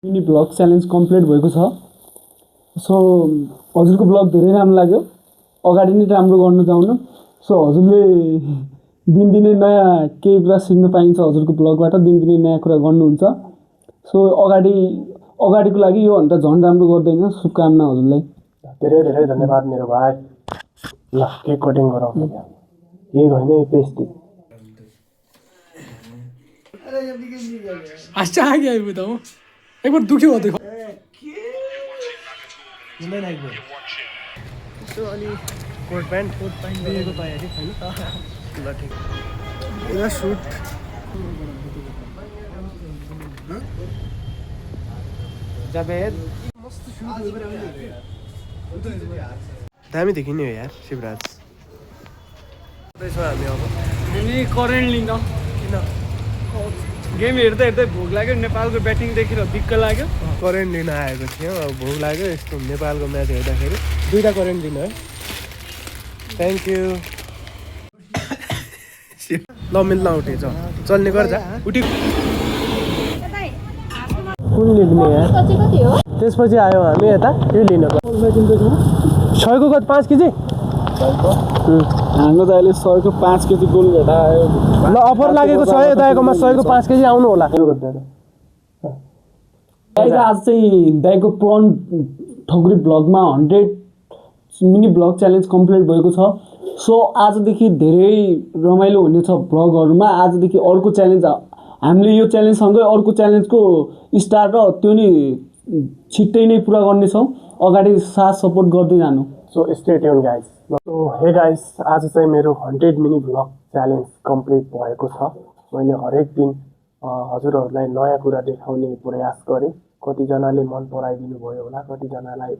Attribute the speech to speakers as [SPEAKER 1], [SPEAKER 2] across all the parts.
[SPEAKER 1] Mini blog challenge complete भएको छ। So हजुरको ब्लग धेरै राम्रो लाग्यो, अगाडि नै राम्रो गर्नु जाउनु। सो हजुरले दिनदिनै नयाँ केही कुरा सिक्न पाइन्छ हजुरको ब्लगबाट, दिनदिनै नयाँ कुरा गर्नुहुन्छ। सो अगाडिको लागि योभन्दा झन् राम्रो गर्दैन। शुभकामना हजुरलाई।
[SPEAKER 2] धेरै धेरै धन्यवाद मेरो भाइ। ल केक कटिङ गरौँ। यही होइन यो पेस्टी
[SPEAKER 3] अच्छा आ गया बताओ एक बार दुख्यो हो देखो
[SPEAKER 2] अनि कोट प्यान्ट दिएको तयारी होइन ल ठिक
[SPEAKER 3] इधर शूट
[SPEAKER 2] जावेद दामी देखियो नि यार शिवराज। हामी अब
[SPEAKER 3] हामी करेन्ट लिन
[SPEAKER 2] किन
[SPEAKER 3] गेम हेर्दै हेर्दै भोक लाग्यो, नेपालको ब्याटिङ देखेर दिक्क लाग्यो।
[SPEAKER 2] करेन्ट लिन आएको थियौँ। अब भोक लाग्यो यस्तो नेपालको म्याच हेर्दाखेरि। दुईवटा करेन्ट लिनु है। Thank you. ल मिल्न उठे चल्ने गर्छ उठि कुन लिने यार। त्यसपछि आयो हामी यता यो लिनको। सयको कति 5 केजी
[SPEAKER 1] हाम्रो त अहिले 100 को 5 केजी गोल भेटा आयो।
[SPEAKER 2] ल अफर लागेको छ है दाइकोमा 100 को 5 केजी आउनु होला।
[SPEAKER 1] आज चाहिँ दाइको प्रन ठकुरी ब्लगमा 100 मिनी ब्लग च्यालेन्ज कम्प्लिट भएको छ। सो आजदेखि धेरै रमाइलो हुनेछ ब्लगहरूमा। आजदेखि अर्को च्यालेन्ज हामीले यो च्यालेन्जसँगै अर्को च्यालेन्जको स्टार्ट र त्यो नि छिट्टै नै पुरा गर्नेछौँ। अगाडि साथ सपोर्ट गर्दै जानु।
[SPEAKER 2] So stay tune guys. So hey guys, आज चाहिँ मेरो 100 मिनी ब्लग च्यालेन्ज कम्प्लिट भएको छ। मैले हरेक दिन हजुरहरूलाई नयाँ कुरा देखाउने प्रयास गरेँ। कतिजनाले मन पराइदिनु भयो होला, कतिजनालाई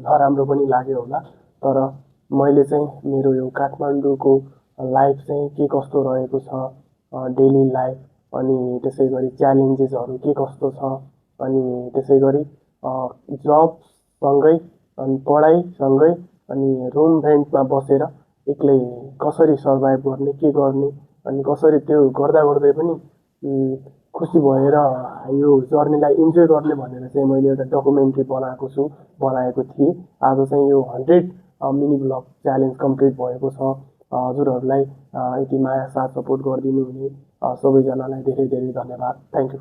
[SPEAKER 2] नराम्रो पनि लाग्यो होला। तर मैले चाहिँ मेरो यो काठमाडौँको लाइफ चाहिँ के कस्तो रहेको छ, डेली लाइफ, अनि त्यसै गरी च्यालेन्जेसहरू के कस्तो छ, अनि त्यसै गरी जबसँगै अनि पढाइसँगै अनि रुम रेन्टमा बसेर एक्लै कसरी सर्भाइभ गर्ने, के गर्ने, अनि कसरी त्यो गर्दा गर्दै पनि खुसी भएर यो जर्नीलाई इन्जोय गर्ने भनेर चाहिँ मैले एउटा डकुमेन्ट्री बनाएको थिएँ। आज चाहिँ यो 100 मिनी ब्लग च्यालेन्ज कम्प्लिट भएको छ। हजुरहरूलाई यति माया साथ सपोर्ट गरिदिनु हुने सबैजनालाई धेरै धेरै धन्यवाद। Thank you.